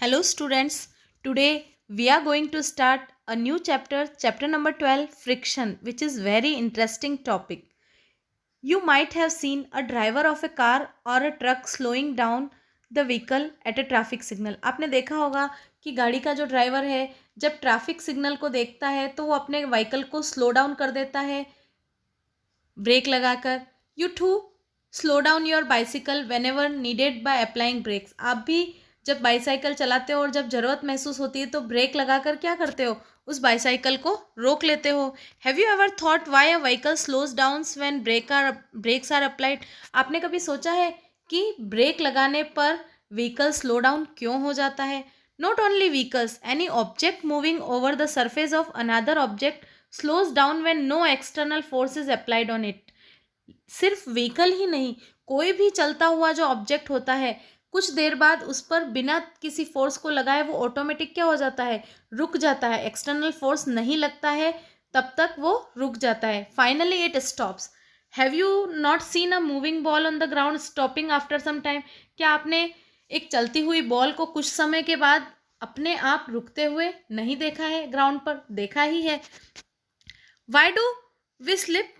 Hello, students. Today we are going to start a new chapter, chapter number 12, friction, which is very interesting topic. You might have seen a driver of a car or a truck slowing down the vehicle at a traffic signal. आपने देखा होगा कि गाड़ी का जो driver है जब traffic signal को देखता है तो वो अपने व्हीकल को स्लो डाउन कर देता है ब्रेक लगाकर. You to slow down your bicycle whenever needed by applying brakes. आप भी जब बाईसाइकिल चलाते हो और जब ज़रूरत महसूस होती है तो ब्रेक लगाकर क्या करते हो, उस बाईसाइकिल को रोक लेते हो. Have you ever thought why a vehicle slows downs when brakes are applied. आपने कभी सोचा है कि ब्रेक लगाने पर व्हीकल स्लो डाउन क्यों हो जाता है. Not only vehicles, any object moving over the surface of another object slows down when no external force is applied on it. सिर्फ व्हीकल ही नहीं, कोई भी चलता हुआ जो ऑब्जेक्ट होता है कुछ देर बाद उस पर बिना किसी फोर्स को लगाए वो ऑटोमेटिक क्या हो जाता है, रुक जाता है. एक्सटर्नल फोर्स नहीं लगता है तब तक वो रुक जाता है. Finally it stops. Have you not seen a moving ball on the ground stopping after some time. क्या आपने एक चलती हुई बॉल को कुछ समय के बाद अपने आप रुकते हुए नहीं देखा है, ग्राउंड पर देखा ही है. Why do we slip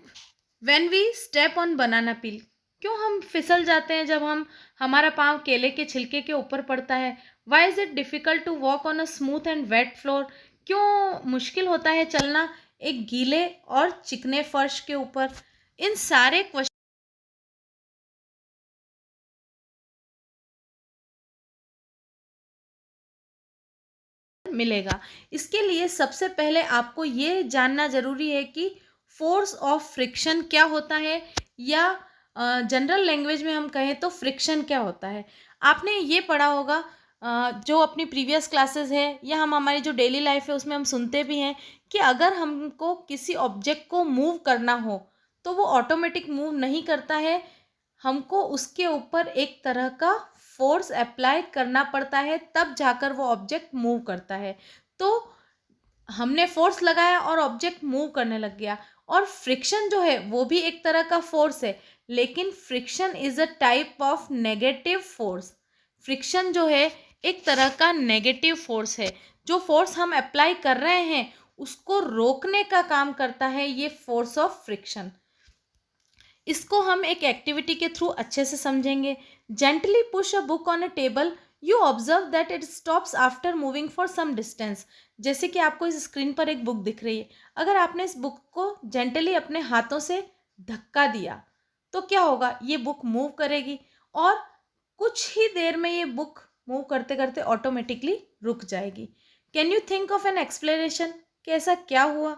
when we step on banana peel. क्यों हम फिसल जाते हैं जब हमारा पाँव केले के छिलके के ऊपर पड़ता है. Why is it difficult to walk on a smooth and wet floor. क्यों मुश्किल होता है चलना एक गीले और चिकने फर्श के ऊपर. इन सारे क्वेश्चन मिलेगा. इसके लिए सबसे पहले आपको ये जानना ज़रूरी है कि फोर्स ऑफ फ्रिक्शन क्या होता है, या जनरल लैंग्वेज में हम कहें तो फ्रिक्शन क्या होता है. आपने ये पढ़ा होगा जो अपनी प्रीवियस क्लासेस है या हम हमारी जो डेली लाइफ है उसमें हम सुनते भी हैं कि अगर हमको किसी ऑब्जेक्ट को मूव करना हो तो वो ऑटोमेटिक मूव नहीं करता है. हमको उसके ऊपर एक तरह का फोर्स अप्लाई करना पड़ता है तब जाकर वो ऑब्जेक्ट मूव करता है. तो हमने फोर्स लगाया और ऑब्जेक्ट मूव करने लग गया. और फ्रिक्शन जो है वो भी एक तरह का फोर्स है, लेकिन friction is a type of negative force. Friction जो है एक तरह का नेगेटिव फोर्स है. जो फोर्स हम अप्लाई कर रहे हैं उसको रोकने का काम करता है ये फोर्स ऑफ फ्रिक्शन. इसको हम एक एक्टिविटी के थ्रू अच्छे से समझेंगे. Gently push a book on a table. You observe that it stops after moving for some distance. जैसे कि आपको इस स्क्रीन पर एक बुक दिख रही है. अगर आपने इस बुक को जेंटली अपने हाथों से धक्का दिया तो क्या होगा, ये बुक मूव करेगी और कुछ ही देर में ये बुक मूव करते करते ऑटोमेटिकली रुक जाएगी. Can you think of an explanation कि ऐसा क्या हुआ,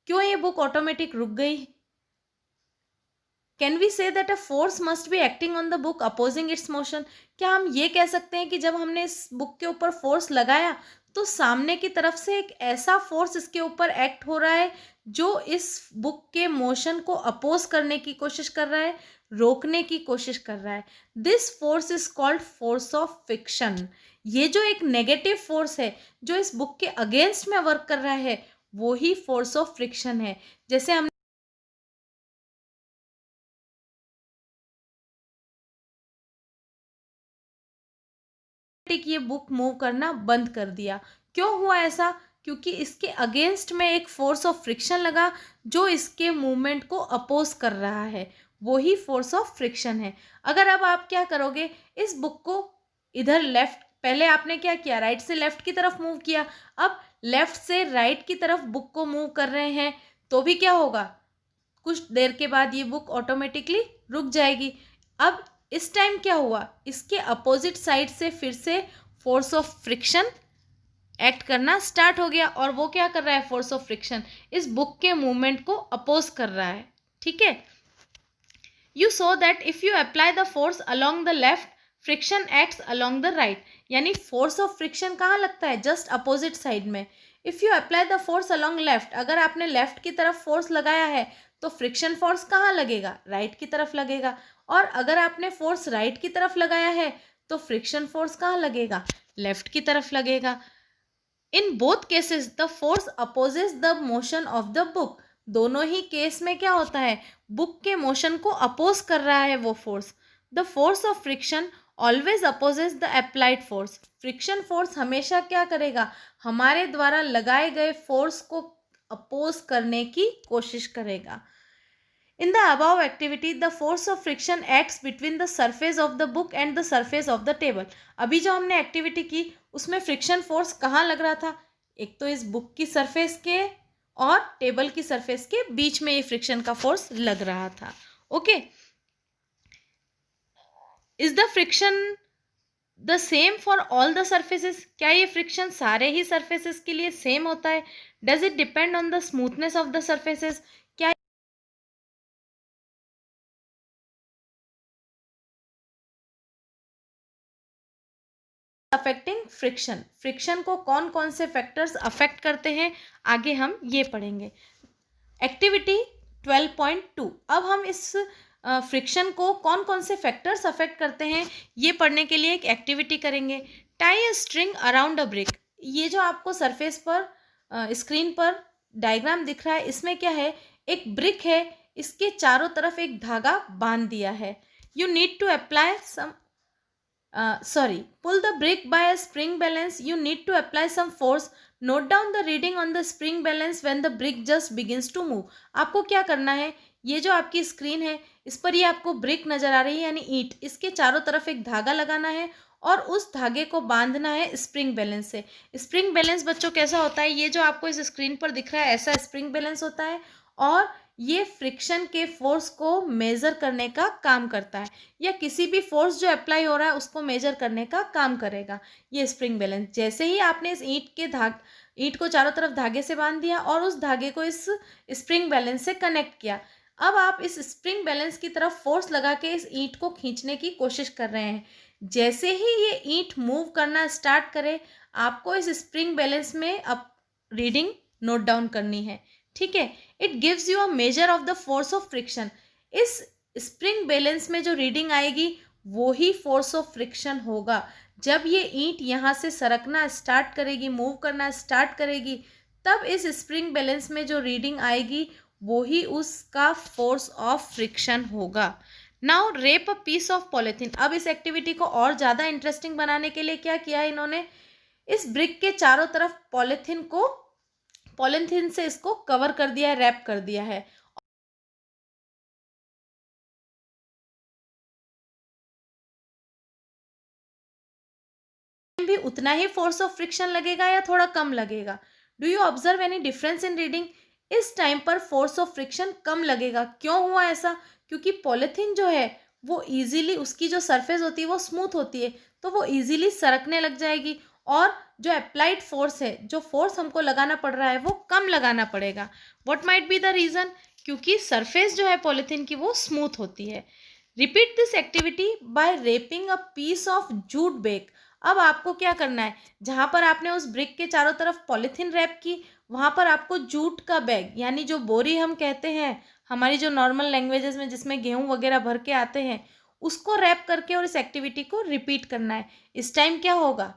क्यों ये बुक ऑटोमेटिक रुक गई. Can we say that a force must be acting on the book opposing its motion. क्या हम ये कह सकते हैं कि जब हमने इस बुक के ऊपर फोर्स लगाया तो सामने की तरफ से एक ऐसा फोर्स इसके ऊपर एक्ट हो रहा है जो इस बुक के मोशन को अपोज करने की कोशिश कर रहा है, रोकने की कोशिश कर रहा है. This force is called force of friction. ये जो एक नेगेटिव फोर्स है जो इस बुक के अगेंस्ट में वर्क कर रहा है वो ही फोर्स ऑफ फ्रिक्शन है. जैसे हम ये बुक मूव करना बंद कर दिया. क्यों हुआ ऐसा, क्योंकि इसके अगेंस्ट में एक फोर्स ऑफ फ्रिक्शन लगा जो इसके मूवमेंट को अपोज कर रहा है. वो ही फोर्स ऑफ फ्रिक्शन है. अगर अब आप क्या करोगे, इस बुक को इधर लेफ्ट, पहले आपने क्या किया, राइट से लेफ्ट की तरफ मूव किया, अब लेफ्ट से राइट की तरफ बुक को मूव कर रहे हैं तो भी क्या होगा, कुछ देर के बाद ये बुक ऑटोमेटिकली रुक जाएगी. अब इस टाइम क्या हुआ, इसके अपोजिट साइड से फिर से फोर्स ऑफ फ्रिक्शन एक्ट करना स्टार्ट हो गया. और वो क्या कर रहा है, फोर्स ऑफ फ्रिक्शन इस बुक के मूवमेंट को अपोज कर रहा है. ठीक है. You so that if you apply the force along the left friction acts along the right. यानी फोर्स ऑफ फ्रिक्शन कहाँ लगता है, जस्ट अपोजिट साइड में. If you apply the force along left, अगर आपने लेफ्ट की तरफ फोर्स लगाया है तो फ्रिक्शन फोर्स कहाँ लगेगा, राइट की तरफ लगेगा. और अगर आपने फोर्स राइट की तरफ लगाया है तो फ्रिक्शन फोर्स कहाँ लगेगा, लेफ्ट की तरफ लगेगा. In both cases the force opposes the motion of the book. दोनों ही केस में क्या होता है, बुक के मोशन को अपोज कर रहा है वो force. The force of friction always opposes the applied force. Friction force हमेशा क्या करेगा, हमारे द्वारा लगाए गए फोर्स को अपोज करने की कोशिश करेगा। In the above activity, the force of friction acts between the surface of the book and the surface of the table. अभी जो हमने एक्टिविटी की उसमें फ्रिक्शन फोर्स कहाँ लग रहा था, एक तो इस बुक की सरफेस के और टेबल की सरफेस के बीच में ये फ्रिक्शन का फोर्स लग रहा था। Okay, is the friction the same for all the surfaces? क्या ये फ्रिक्शन सारे ही सर्फेसेस के लिए सेम होता है? Does it depend on the smoothness of the surfaces? क्या अफेक्टिंग फ्रिक्शन, फ्रिक्शन को कौन कौन से फैक्टर्स अफेक्ट करते हैं, आगे हम ये पढ़ेंगे। एक्टिविटी 12.2, अब हम इस फ्रिक्शन को कौन कौन से फैक्टर्स अफेक्ट करते हैं ये पढ़ने के लिए एक एक्टिविटी करेंगे। Tie a string around a brick. ये जो आपको सरफेस पर स्क्रीन पर डायग्राम दिख रहा है, इसमें क्या है, एक ब्रिक है, इसके चारों तरफ एक धागा बांध दिया है। You need to apply some pull the brick by a spring balance. You need to apply some force. Note down the reading on the spring balance when the brick just begins to move. आपको क्या करना है, ये जो आपकी screen है इस पर ये आपको ब्रिक नज़र आ रही है यानी ईंट, इसके चारों तरफ एक धागा लगाना है और उस धागे को बांधना है स्प्रिंग बैलेंस से। स्प्रिंग बैलेंस बच्चों कैसा होता है, ये जो आपको इस स्क्रीन पर दिख रहा है ऐसा स्प्रिंग बैलेंस होता है और ये फ्रिक्शन के फोर्स को मेज़र करने का काम करता है, या किसी भी फोर्स जो अप्लाई हो रहा है उसको मेजर करने का काम करेगा ये स्प्रिंग बैलेंस। जैसे ही आपने इस ईंट को चारों तरफ धागे से बांध दिया और उस धागे को इस स्प्रिंग बैलेंस से कनेक्ट किया, अब आप इस स्प्रिंग बैलेंस की तरफ फोर्स लगा के इस ईंट को खींचने की कोशिश कर रहे हैं। जैसे ही ये ईंट मूव करना स्टार्ट करे, आपको इस स्प्रिंग बैलेंस में अब रीडिंग नोट डाउन करनी है। ठीक है, it gives you a measure of the force of friction. इस स्प्रिंग बैलेंस में जो रीडिंग आएगी वो ही फोर्स ऑफ फ्रिक्शन होगा। जब ये ईंट यहाँ से सरकना स्टार्ट करेगी, मूव करना स्टार्ट करेगी, तब इस स्प्रिंग बैलेंस में जो रीडिंग आएगी वो ही उसका फोर्स ऑफ फ्रिक्शन होगा। Now wrap a piece of polythene. अब इस एक्टिविटी को और ज़्यादा इंटरेस्टिंग बनाने के लिए क्या किया है इन्होंने, इस ब्रिक के चारों तरफ पॉलीथीन से इसको कवर कर दिया है, रैप कर दिया है। भी उतना ही फोर्स ऑफ फ्रिक्शन लगेगा या थोड़ा कम लगेगा? Do you observe any difference in reading? इस टाइम पर फोर्स ऑफ फ्रिक्शन कम लगेगा। क्यों हुआ ऐसा? क्योंकि पॉलीथीन जो है वो इजीली, उसकी जो सरफेस होती है वो स्मूथ होती है, तो वो इजीली सरकने लग जाएगी और जो अप्लाइड फोर्स है, जो फोर्स हमको लगाना पड़ रहा है वो कम लगाना पड़ेगा। What might be the reason? क्योंकि सरफेस जो है पॉलीथीन की वो स्मूथ होती है। Repeat this activity by wrapping a piece of jute bag. अब आपको क्या करना है, जहाँ पर आपने उस ब्रिक के चारों तरफ पॉलीथीन रैप की, वहाँ पर आपको जूट का बैग यानी जो बोरी हम कहते हैं हमारी जो नॉर्मल लैंग्वेजेस में जिसमें गेहूँ वगैरह भर के आते हैं, उसको रैप करके और इस एक्टिविटी को रिपीट करना है। इस टाइम क्या होगा,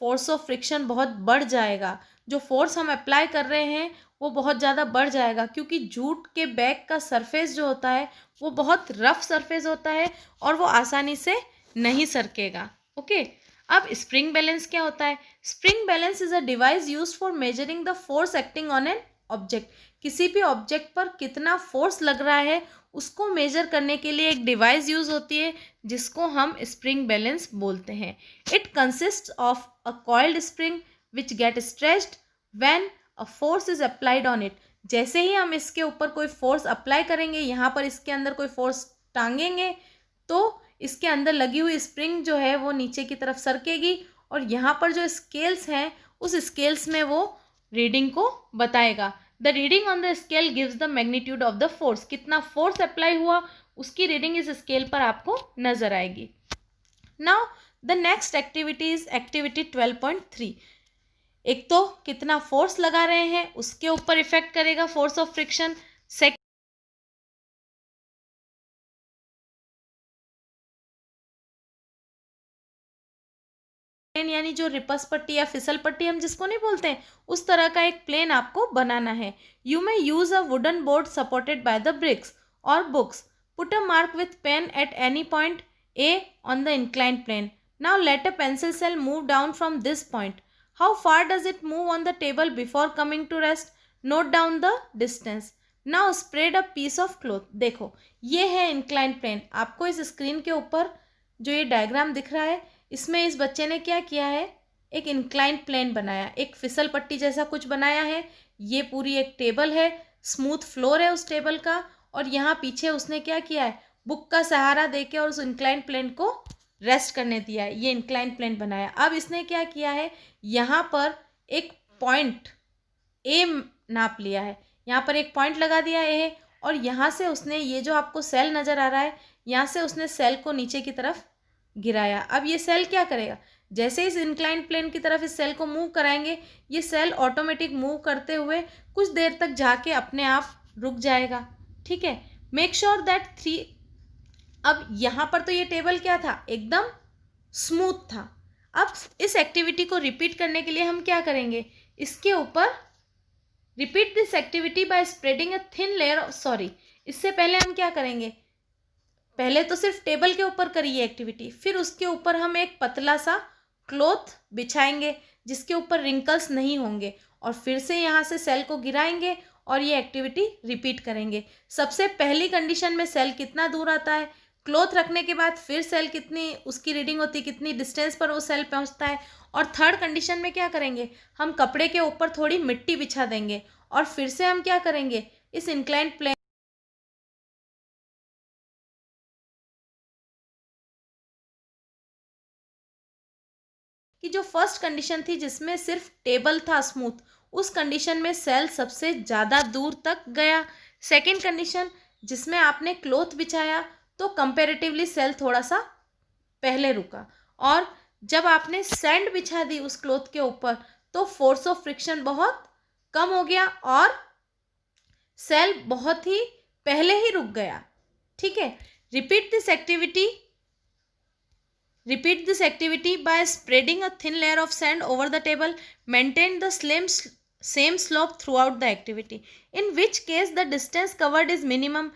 फोर्स ऑफ फ्रिक्शन बहुत बढ़ जाएगा। जो फोर्स हम अप्लाई कर रहे हैं वो बहुत ज़्यादा बढ़ जाएगा, क्योंकि जूट के बैग का सरफेस जो होता है वो बहुत रफ सरफेस होता है और वो आसानी से नहीं सरकेगा। ओके, अब स्प्रिंग बैलेंस क्या होता है? Spring balance is a device used for measuring the force acting on an object. किसी भी ऑब्जेक्ट पर कितना फोर्स लग रहा है उसको मेजर करने के लिए एक डिवाइस यूज होती है जिसको हम स्प्रिंग बैलेंस बोलते हैं। It consist of a coiled spring which get stretched when a force is applied on it. जैसे ही हम इसके ऊपर कोई फोर्स अप्लाई करेंगे, यहाँ पर इसके अंदर कोई फोर्स टांगेंगे, तो इसके अंदर लगी हुई स्प्रिंग जो है वो नीचे की तरफ सरकेगी और यहाँ पर जो स्केल्स हैं उस स्केल्स में वो रीडिंग को बताएगा। The reading on the scale gives the magnitude of the force. कितना फोर्स अप्लाई हुआ उसकी रीडिंग इस स्केल पर आपको नजर आएगी। Now the next activity is activity 12.3। एक तो कितना फोर्स लगा रहे हैं उसके ऊपर इफेक्ट करेगा फोर्स ऑफ फ्रिक्शन। प्लेन यानी जो रिपस पट्टी या फिसल पट्टी हम जिसको नहीं बोलते हैं, उस तरह का एक प्लेन आपको बनाना है। You may use a wooden board supported by the bricks और books. Put a mark with pen at any point A on the inclined plane. Now let a pencil cell move down from this point. How far does it move on the table before coming to rest? Note down the distance. Now spread a piece of cloth. देखो ये है inclined plane. आपको इस screen के ऊपर जो ये diagram दिख रहा है इसमें इस बच्चे ने क्या किया है, एक इंक्लाइंड प्लेन बनाया, एक फिसल पट्टी जैसा कुछ बनाया है। ये पूरी एक टेबल है, स्मूथ फ्लोर है उस टेबल का, और यहाँ पीछे उसने क्या किया है, बुक का सहारा देके और उस इंक्लाइंड प्लेन को रेस्ट करने दिया है। ये इंक्लाइंड प्लेन बनाया। अब इसने क्या किया है, यहाँ पर एक पॉइंट ए नाप लिया है, यहाँ पर एक पॉइंट लगा दिया है, और यहाँ से उसने ये जो आपको सेल नज़र आ रहा है, यहाँ से उसने सेल को नीचे की तरफ गिराया। अब ये सेल क्या करेगा, जैसे इस इंक्लाइंड प्लेन की तरफ इस सेल को मूव कराएंगे, ये सेल ऑटोमेटिक मूव करते हुए कुछ देर तक जाके अपने आप रुक जाएगा। ठीक है, मेक श्योर दैट 3। अब यहाँ पर तो ये टेबल क्या था, एकदम स्मूथ था। अब इस एक्टिविटी को रिपीट करने के लिए हम क्या करेंगे, इसके ऊपर repeat this activity bye spreading a thin layer, sorry इससे पहले हम क्या करेंगे, पहले तो सिर्फ टेबल के ऊपर करिए एक्टिविटी, फिर उसके ऊपर हम एक पतला सा क्लॉथ बिछाएंगे जिसके ऊपर रिंकल्स नहीं होंगे, और फिर से यहाँ से सेल को गिराएंगे और ये एक्टिविटी रिपीट करेंगे। सबसे पहली कंडीशन में सेल कितना दूर आता है, क्लॉथ रखने के बाद फिर सेल कितनी उसकी रीडिंग होती है, कितनी डिस्टेंस पर वो सेल पहुँचता है, और थर्ड कंडीशन में क्या करेंगे, हम कपड़े के ऊपर थोड़ी मिट्टी बिछा देंगे, और फिर से हम क्या करेंगे, इस इंक्लाइंड प्लेन कि जो फर्स्ट कंडीशन थी जिसमें सिर्फ टेबल था स्मूथ, उस कंडीशन में सेल सबसे ज़्यादा दूर तक गया। सेकंड कंडीशन जिसमें आपने क्लॉथ बिछाया तो कंपैरेटिवली सेल थोड़ा सा पहले रुका, और जब आपने सैंड बिछा दी उस क्लॉथ के ऊपर तो फोर्स ऑफ फ्रिक्शन बहुत कम हो गया और सेल बहुत ही पहले ही रुक गया। ठीक है, repeat this activity Repeat this activity by spreading a thin layer of sand over the table. Maintain the same slope throughout the activity. In which case the distance covered is minimum.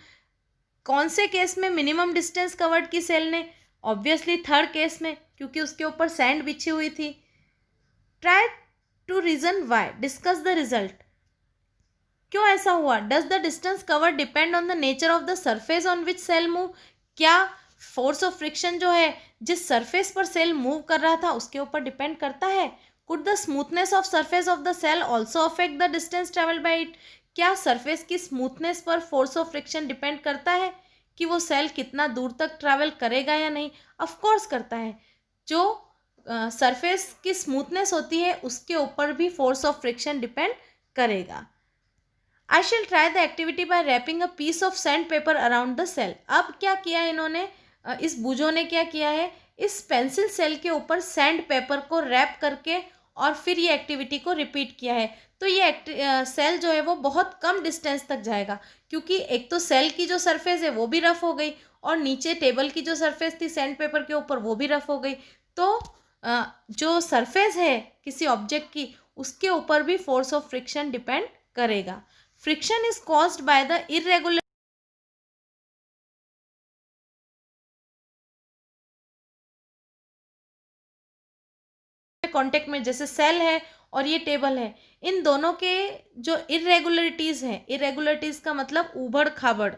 कौन से case में minimum distance covered की cell ने, obviously third case में, क्योंकि उसके ऊपर sand बिछी हुई थी। Try to reason why, discuss the result. क्यों ऐसा हुआ, does the distance covered depend on the nature of the surface on which cell move. क्या फोर्स ऑफ फ्रिक्शन जो है जिस सरफेस पर सेल मूव कर रहा था उसके ऊपर डिपेंड करता है। Could the smoothness of surface of the cell also affect the distance travel by it. क्या सरफेस की स्मूथनेस पर फोर्स ऑफ फ्रिक्शन डिपेंड करता है कि वो सेल कितना दूर तक ट्रैवल करेगा या नहीं। ऑफ कोर्स करता है। जो सरफेस की स्मूथनेस होती है उसके ऊपर भी फोर्स ऑफ फ्रिक्शन डिपेंड करेगा। I shall try the activity by wrapping a piece of sand paper around the cell. अब क्या किया इन्होंने, इस बूजों ने क्या किया है, इस पेंसिल सेल के ऊपर सैंड पेपर को रैप करके और फिर ये एक्टिविटी को रिपीट किया है। तो ये सेल जो है वो बहुत कम डिस्टेंस तक जाएगा, क्योंकि एक तो सेल की जो सरफेस है वो भी रफ हो गई और नीचे टेबल की जो सरफेस थी सैंड पेपर के ऊपर वो भी रफ हो गई। तो जो सरफेस है किसी ऑब्जेक्ट की उसके ऊपर भी फोर्स ऑफ फ्रिक्शन डिपेंड करेगा। Friction is caused by the irregular contact में, जैसे सेल है और ये टेबल है, इन दोनों के जो इरेगुलरिटीज हैं, इरेगुलरिटीज का मतलब उबड़ खाबड़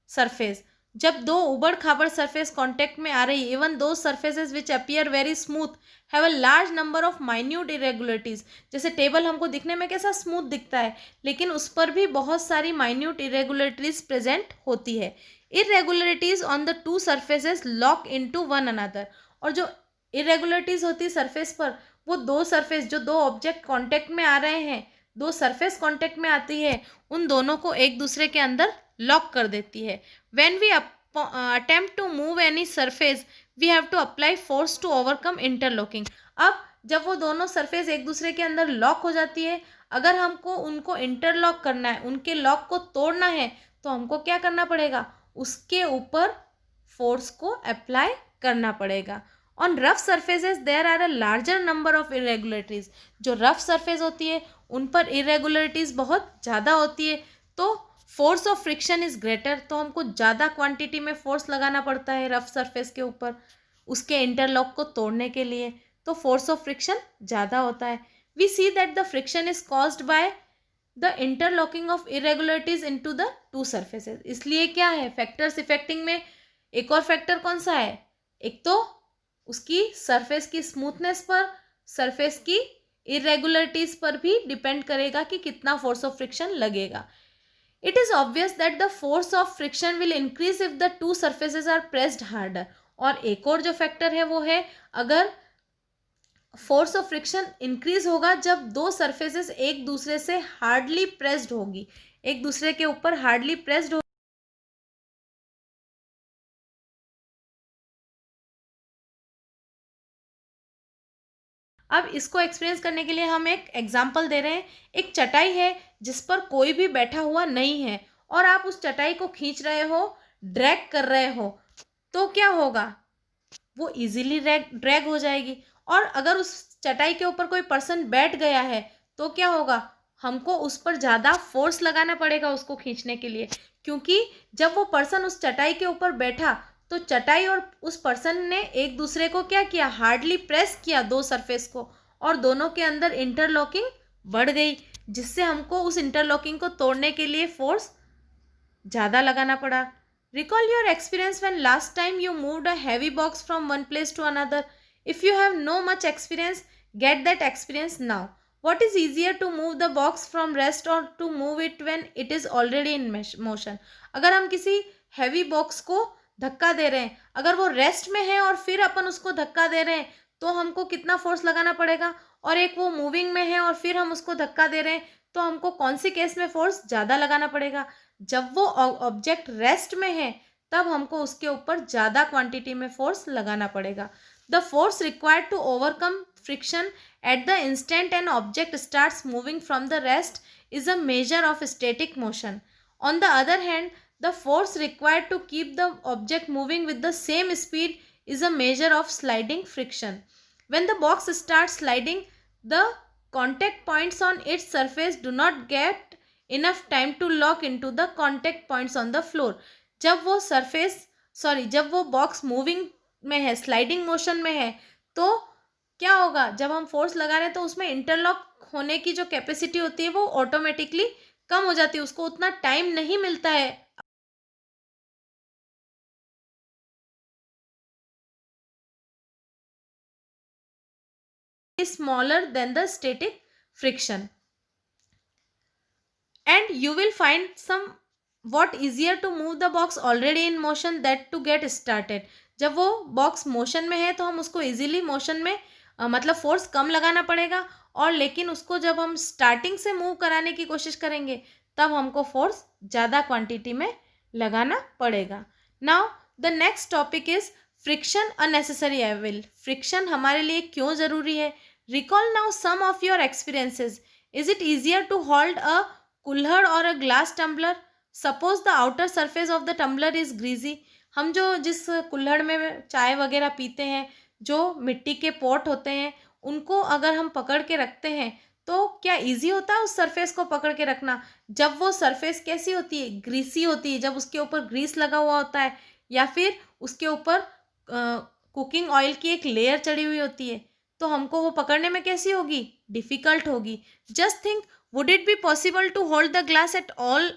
सरफेस, जब दो उबड़ खाबड़ सरफेस कांटेक्ट में आ रही, even though surfaces which appear very smooth have a large number of minute irregularities. जैसे टेबल हमको दिखने में कैसा स्मूथ दिखता है, लेकिन उस पर भी बहुत सारी माइन्यूट इरेगुलरिटीज प्रेजेंट होती है। Irregularities on the two surfaces lock into one another. और जो इरेगुलरिटीज होती है सरफेस पर, वो दो सरफेस, जो दो ऑब्जेक्ट कांटेक्ट में आ रहे हैं, दो सरफेस कांटेक्ट में आती है, उन दोनों को एक दूसरे के अंदर लॉक कर देती है। When we attempt to move any surface we have to apply force to overcome interlocking. अब जब वो दोनों सरफेस एक दूसरे के अंदर लॉक हो जाती है, अगर हमको उनको इंटरलॉक करना है, उनके लॉक को तोड़ना है, तो हमको क्या करना पड़ेगा, उसके ऊपर फोर्स को अप्लाई करना पड़ेगा। On rough surfaces there are a larger number of irregularities. जो रफ सरफेस होती है उन पर इरेगुलरिटीज बहुत ज़्यादा होती है, तो force of friction is greater, तो हमको ज़्यादा क्वांटिटी में फोर्स लगाना पड़ता है रफ सरफेस के ऊपर उसके इंटरलॉक को तोड़ने के लिए, तो फोर्स ऑफ फ्रिक्शन ज़्यादा होता है. We see that the friction is caused by the interlocking of irregularities into the two surfaces. इसलिए क्या है फैक्टर्स इफेक्टिंग में, एक और फैक्टर कौन सा है, एक तो उसकी सरफेस की स्मूथनेस पर, सरफेस की इरेगुलरिटीज पर भी डिपेंड करेगा कि कितना फोर्स ऑफ फ्रिक्शन लगेगा. It is obvious that the force of friction will increase if the two surfaces are pressed harder. और एक और जो फैक्टर है वो है, अगर फोर्स ऑफ फ्रिक्शन इंक्रीज होगा जब दो सरफेसेस एक दूसरे से हार्डली प्रेस्ड होगी, एक दूसरे के ऊपर हार्डली प्रेस्ड हो. अब इसको एक्सपीरियंस करने के लिए हम एक एग्जांपल दे रहे हैं. एक चटाई है जिस पर कोई भी बैठा हुआ नहीं है और आप उस चटाई को खींच रहे हो, ड्रैग कर रहे हो, तो क्या होगा, वो इजीली ड्रैग हो जाएगी. और अगर उस चटाई के ऊपर कोई पर्सन बैठ गया है तो क्या होगा, हमको उस पर ज़्यादा फोर्स लगाना पड़ेगा उसको खींचने के लिए, क्योंकि जब वो पर्सन उस चटाई के ऊपर बैठा तो चटाई और उस पर्सन ने एक दूसरे को क्या किया, हार्डली प्रेस किया दो सरफेस को, और दोनों के अंदर इंटरलॉकिंग बढ़ गई, जिससे हमको उस इंटरलॉकिंग को तोड़ने के लिए फोर्स ज़्यादा लगाना पड़ा. Recall your experience when last time you moved a heavy box from one place to another. If you have no much experience, get that experience now. What is easier to move the box from rest or to move it when it is already in motion? अगर हम किसी heavy box को धक्का दे रहे हैं, अगर वो rest में है और फिर अपन उसको धक्का दे रहे हैं तो हमको कितना फोर्स लगाना पड़ेगा, और एक वो मूविंग में है और फिर हम उसको धक्का दे रहे हैं तो हमको कौन सी केस में फोर्स ज़्यादा लगाना पड़ेगा. जब वो ऑब्जेक्ट रेस्ट में है तब हमको उसके ऊपर ज़्यादा क्वांटिटी में फोर्स लगाना पड़ेगा. The force required to overcome friction at the instant an object starts moving from the rest is a measure of static motion. On the other hand, the force required to keep the object moving with the same speed is a measure of sliding friction. When the box starts sliding, the contact points on its surface do not get enough time to lock into the contact points on the floor. जब वो box moving में है, sliding motion में है, तो क्या होगा, जब हम फोर्स लगा रहे हैं तो उसमें इंटरलॉक होने की जो कैपेसिटी होती है वो ऑटोमेटिकली कम हो जाती है, उसको उतना टाइम नहीं मिलता है smaller than the static friction. And you will find somewhat easier to move the box already in motion that to get started. जब वो बॉक्स मोशन में है तो हम उसको इजीली मोशन में मतलब फोर्स कम लगाना पड़ेगा, और लेकिन उसको जब हम स्टार्टिंग से मूव कराने की कोशिश करेंगे तब हमको फोर्स ज़्यादा क्वांटिटी में लगाना पड़ेगा. Now the next topic is friction unnecessary evil. Friction हमारे लिए क्यों ज़रूरी है. Recall now some of your experiences. Is it easier to hold a कुल्हड़ or a glass tumbler? Suppose the outer surface of the tumbler is greasy. हम जिस कुल्हड़ में चाय वगैरह पीते हैं, जो मिट्टी के पॉट होते हैं, उनको अगर हम पकड़ के रखते हैं तो क्या इजी होता है उस सरफेस को पकड़ के रखना. जब वो सरफेस कैसी होती है, ग्रीसी होती है, जब उसके ऊपर ग्रीस लगा हुआ होता है या फिर उसके ऊपर कुकिंग ऑयल की एक लेयर चढ़ी हुई होती है, तो हमको वो पकड़ने में कैसी होगी, डिफ़िकल्ट होगी. Just think, would it be possible to hold the glass at all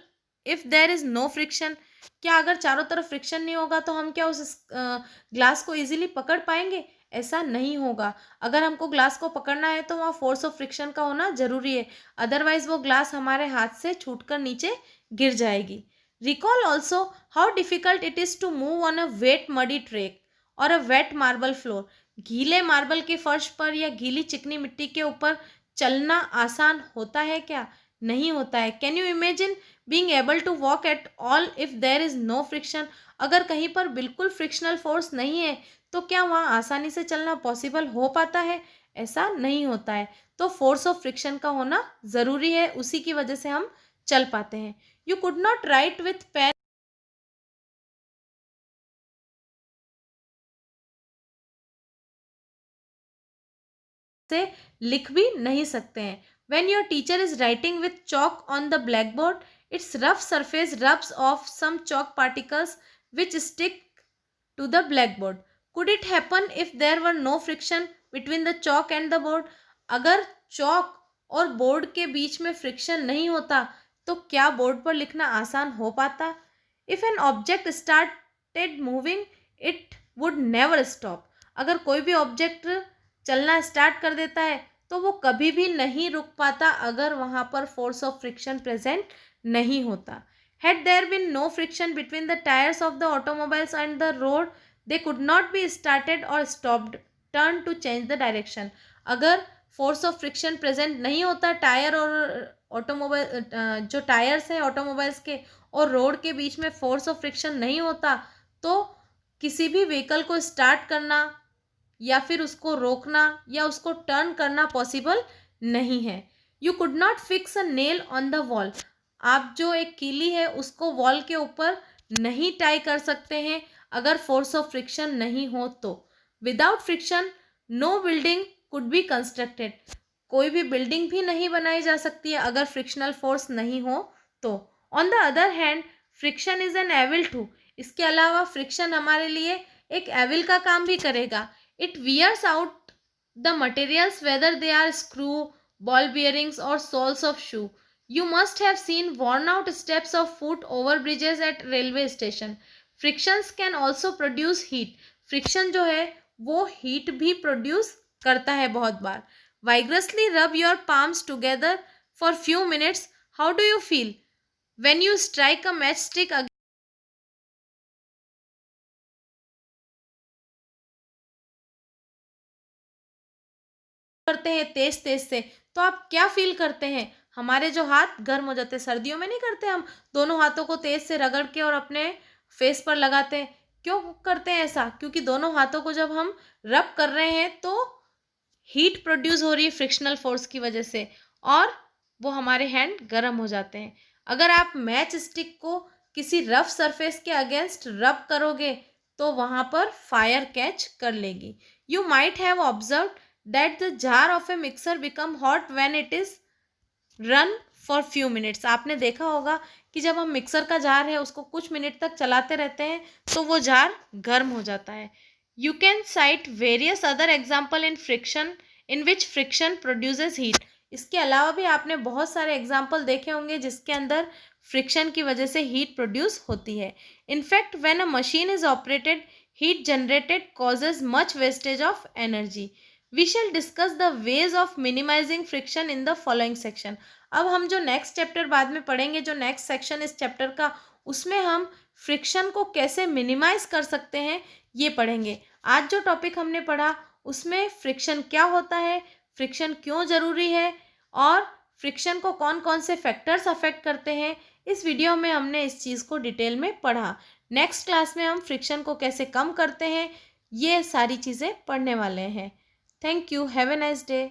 if there is no friction. क्या अगर चारों तरफ फ्रिक्शन नहीं होगा तो हम क्या उस ग्लास को इजीली पकड़ पाएंगे? ऐसा नहीं होगा. अगर हमको ग्लास को पकड़ना है तो वहाँ फोर्स ऑफ फ्रिक्शन का होना ज़रूरी है, अदरवाइज वो ग्लास हमारे हाथ से छूटकर नीचे गिर जाएगी. Recall also how difficult it is to move on a wet muddy track और अ वेट मार्बल फ्लोर. गीले मार्बल के फर्श पर या गीली चिकनी मिट्टी के ऊपर चलना आसान होता है क्या? नहीं होता है. Can you imagine being able to walk at all if there is no friction. अगर कहीं पर बिल्कुल फ्रिक्शनल फोर्स नहीं है तो क्या वहाँ आसानी से चलना पॉसिबल हो पाता है? ऐसा नहीं होता है. तो फोर्स ऑफ फ्रिक्शन का होना ज़रूरी है, उसी की वजह से हम चल पाते हैं. You could not write with pen से लिख भी नहीं सकते हैं. When your teacher is writing with chalk on the black board Its rough surface rubs off some chalk particles which stick to the blackboard. Could it happen if there were no friction between the chalk and the board? अगर चौक और board के बीच में friction नहीं होता तो क्या board पर लिखना आसान हो पाता? If an object started moving, it would never stop. अगर कोई भी ऑब्जेक्ट चलना स्टार्ट कर देता है तो वो कभी भी नहीं रुक पाता अगर वहां पर फोर्स ऑफ फ्रिक्शन प्रेजेंट नहीं होता. Had there been no friction between the tires of the automobiles and the road, they could not be started or stopped, turned to change the direction. अगर फोर्स ऑफ फ्रिक्शन प्रेजेंट नहीं होता tyre और automobile जो tyres हैं automobiles के और road के बीच में फोर्स ऑफ फ्रिक्शन नहीं होता तो किसी भी व्हीकल को स्टार्ट करना या फिर उसको रोकना या उसको टर्न करना पॉसिबल नहीं है. You could not fix a nail on the wall. आप जो एक कीली है उसको वॉल के ऊपर नहीं टाई कर सकते हैं अगर फोर्स ऑफ फ्रिक्शन नहीं हो तो. Without friction no building could be constructed. कोई भी बिल्डिंग भी नहीं बनाई जा सकती है अगर फ्रिक्शनल फोर्स नहीं हो तो. On the other hand friction is an evil too. इसके अलावा फ्रिक्शन हमारे लिए एक एविल का काम भी करेगा. It wears out the materials whether they are screw, ball bearings और soles of shoe. You must have seen worn out steps of foot over bridges at railway station. Frictions can also produce heat. Friction जो है वो heat भी produce करता है बहुत बार. Vigorously rub your palms together for few minutes. How do you feel when you strike a matchstick against करते हैं तेज तेज से तो आप क्या फील करते हैं? हमारे जो हाथ गर्म हो जाते हैं. सर्दियों में नहीं करते हम दोनों हाथों को तेज से रगड़ के और अपने फेस पर लगाते हैं. क्यों करते हैं ऐसा? क्योंकि दोनों हाथों को जब हम रब कर रहे हैं तो हीट प्रोड्यूस हो रही है फ्रिक्शनल फोर्स की वजह से और वो हमारे हैंड गर्म हो जाते हैं. अगर आप मैच स्टिक को किसी रफ सरफेस के अगेंस्ट रब करोगे तो वहां पर फायर कैच कर लेगी. You might have observe that the jar of a mixer become hot when it is run for few minutes. आपने देखा होगा कि जब हम मिक्सर का जार है उसको कुछ मिनट तक चलाते रहते हैं तो वो जार गर्म हो जाता है. You can cite various other example in friction in which friction produces heat. इसके अलावा भी आपने बहुत सारे एग्जाम्पल देखे होंगे जिसके अंदर फ्रिक्शन की वजह से हीट प्रोड्यूस होती है. In fact when a machine is operated heat generated causes much wastage of energy. We shall discuss the ways of minimizing friction in the following section. अब हम जो नेक्स्ट चैप्टर बाद में पढ़ेंगे, जो नेक्स्ट सेक्शन इस चैप्टर का, उसमें हम फ्रिक्शन को कैसे मिनिमाइज कर सकते हैं ये पढ़ेंगे. आज जो टॉपिक हमने पढ़ा उसमें फ्रिक्शन क्या होता है, फ्रिक्शन क्यों ज़रूरी है और फ्रिक्शन को कौन कौन से फैक्टर्स अफेक्ट करते हैं, इस वीडियो में हमने इस चीज़ को डिटेल में पढ़ा. नेक्स्ट क्लास में हम फ्रिक्शन को कैसे कम करते हैं ये सारी चीज़ें पढ़ने वाले हैं. Thank you. Have a nice day.